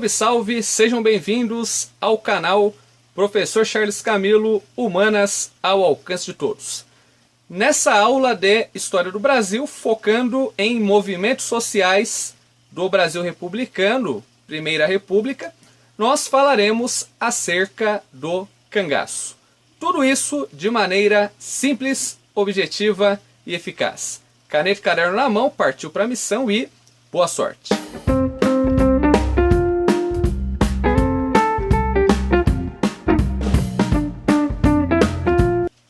Salve, salve! Sejam bem-vindos ao canal Professor Charles Camilo, Humanas ao alcance de todos. Nessa aula de História do Brasil, focando em movimentos sociais do Brasil republicano, Primeira República, nós falaremos acerca do cangaço. Tudo isso de maneira simples, objetiva e eficaz. Caneta e caderno na mão, partiu para a missão e boa sorte!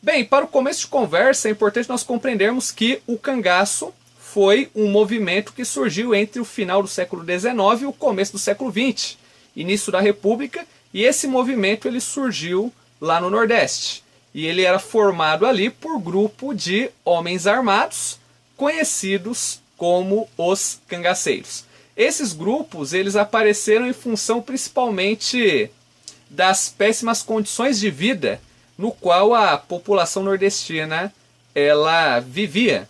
Bem, para o começo de conversa é importante nós compreendermos que o cangaço foi um movimento que surgiu entre o final do século XIX e o começo do século XX, início da República, e esse movimento ele surgiu lá no Nordeste. E ele era formado ali por grupo de homens armados, conhecidos como os cangaceiros. Esses grupos eles apareceram em função principalmente das péssimas condições de vida no qual a população nordestina ela vivia.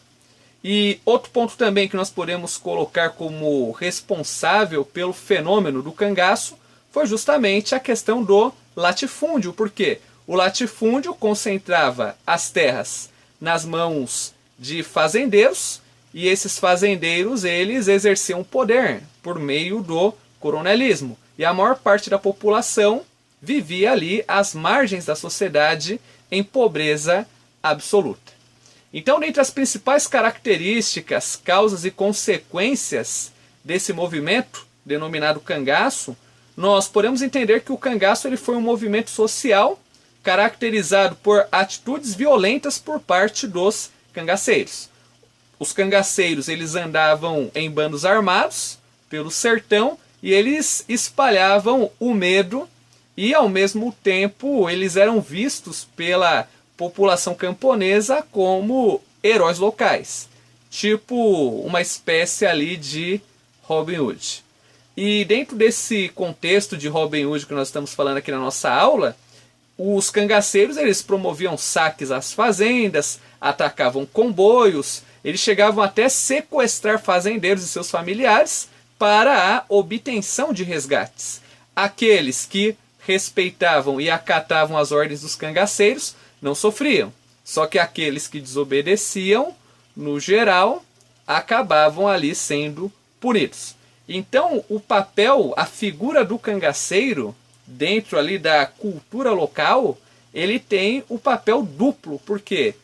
E outro ponto também que nós podemos colocar como responsável pelo fenômeno do cangaço foi justamente a questão do latifúndio, porque o latifúndio concentrava as terras nas mãos de fazendeiros, e esses fazendeiros eles exerciam poder por meio do coronelismo, e a maior parte da população vivia ali às margens da sociedade em pobreza absoluta. Então, dentre as principais características, causas e consequências desse movimento, denominado cangaço, nós podemos entender que o cangaço ele foi um movimento social caracterizado por atitudes violentas por parte dos cangaceiros. Os cangaceiros eles andavam em bandos armados pelo sertão e eles espalhavam o medo e, ao mesmo tempo, eles eram vistos pela população camponesa como heróis locais, tipo uma espécie ali de Robin Hood. E dentro desse contexto de Robin Hood que nós estamos falando aqui na nossa aula, os cangaceiros eles promoviam saques às fazendas, atacavam comboios, eles chegavam até sequestrar fazendeiros e seus familiares para a obtenção de resgates. Aqueles que respeitavam e acatavam as ordens dos cangaceiros não sofriam. Só que aqueles que desobedeciam, no geral, acabavam ali sendo punidos. Então, o papel, a figura do cangaceiro, dentro ali da cultura local, ele tem o papel duplo, porque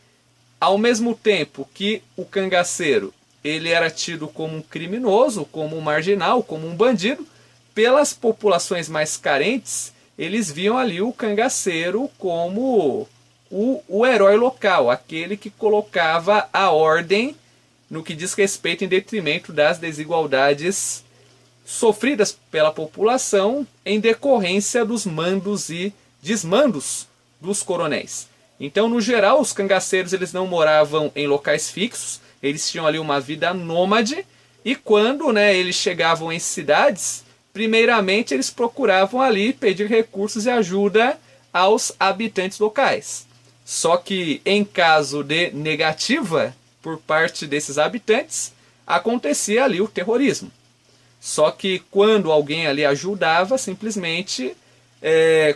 ao mesmo tempo que o cangaceiro ele era tido como um criminoso, como um marginal, como um bandido, pelas populações mais carentes, eles viam ali o cangaceiro como o herói local, aquele que colocava a ordem no que diz respeito em detrimento das desigualdades sofridas pela população em decorrência dos mandos e desmandos dos coronéis. Então, no geral, os cangaceiros eles não moravam em locais fixos, eles tinham ali uma vida nômade, e quando eles chegavam em cidades, primeiramente eles procuravam ali pedir recursos e ajuda aos habitantes locais. Só que em caso de negativa por parte desses habitantes, acontecia ali o terrorismo. Só que quando alguém ali ajudava, simplesmente,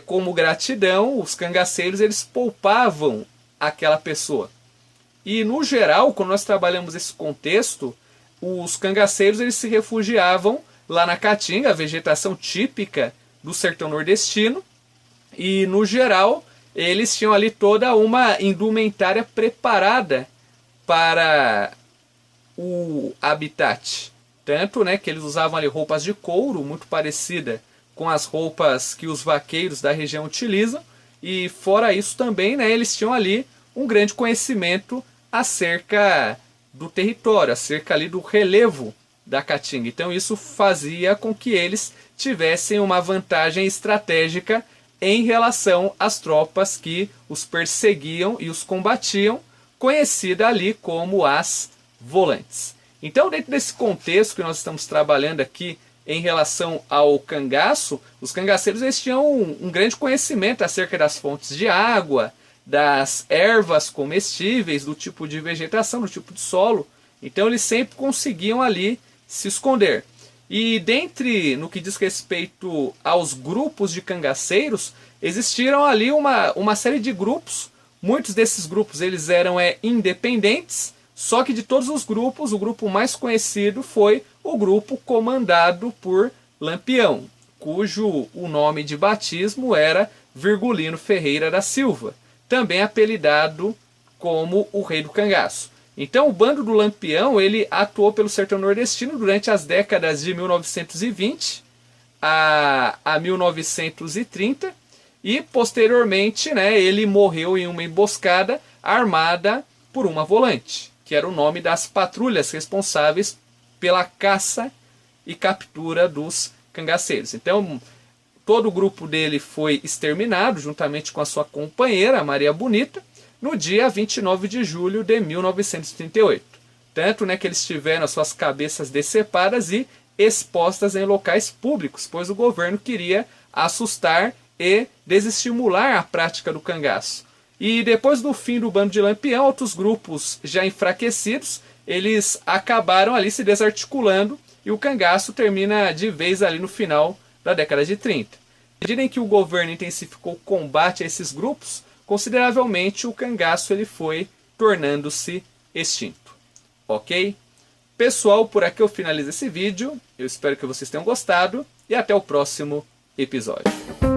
como gratidão, os cangaceiros eles poupavam aquela pessoa. E no geral, quando nós trabalhamos esse contexto, os cangaceiros eles se refugiavam lá na caatinga, a vegetação típica do sertão nordestino, e no geral eles tinham ali toda uma indumentária preparada para o habitat. Tanto que eles usavam ali roupas de couro, muito parecida com as roupas que os vaqueiros da região utilizam, e fora isso também eles tinham ali um grande conhecimento acerca do território, acerca ali do relevo da caatinga. Então isso fazia com que eles tivessem uma vantagem estratégica em relação às tropas que os perseguiam e os combatiam, conhecida ali como as volantes. Então, dentro desse contexto que nós estamos trabalhando aqui em relação ao cangaço, os cangaceiros eles tinham um grande conhecimento acerca das fontes de água, das ervas comestíveis, do tipo de vegetação, do tipo de solo. Então eles sempre conseguiam ali se esconder. E no que diz respeito aos grupos de cangaceiros, existiram ali uma série de grupos. Muitos desses grupos eles eram independentes, só que de todos os grupos, o grupo mais conhecido foi o grupo comandado por Lampião, cujo o nome de batismo era Virgulino Ferreira da Silva, também apelidado como o Rei do Cangaço. Então o bando do Lampião ele atuou pelo sertão nordestino durante as décadas de 1920 a 1930 e posteriormente, né, ele morreu em uma emboscada armada por uma volante, que era o nome das patrulhas responsáveis pela caça e captura dos cangaceiros. Então todo o grupo dele foi exterminado juntamente com a sua companheira Maria Bonita no dia 29 de julho de 1938. Tanto, né, que eles tiveram as suas cabeças decepadas e expostas em locais públicos, pois o governo queria assustar e desestimular a prática do cangaço. E depois do fim do bando de Lampião, outros grupos já enfraquecidos, eles acabaram ali se desarticulando e o cangaço termina de vez ali no final da década de 30. À medida em que o governo intensificou o combate a esses grupos, consideravelmente o cangaço ele foi tornando-se extinto. Ok? Pessoal, por aqui eu finalizo esse vídeo. Eu espero que vocês tenham gostado e até o próximo episódio.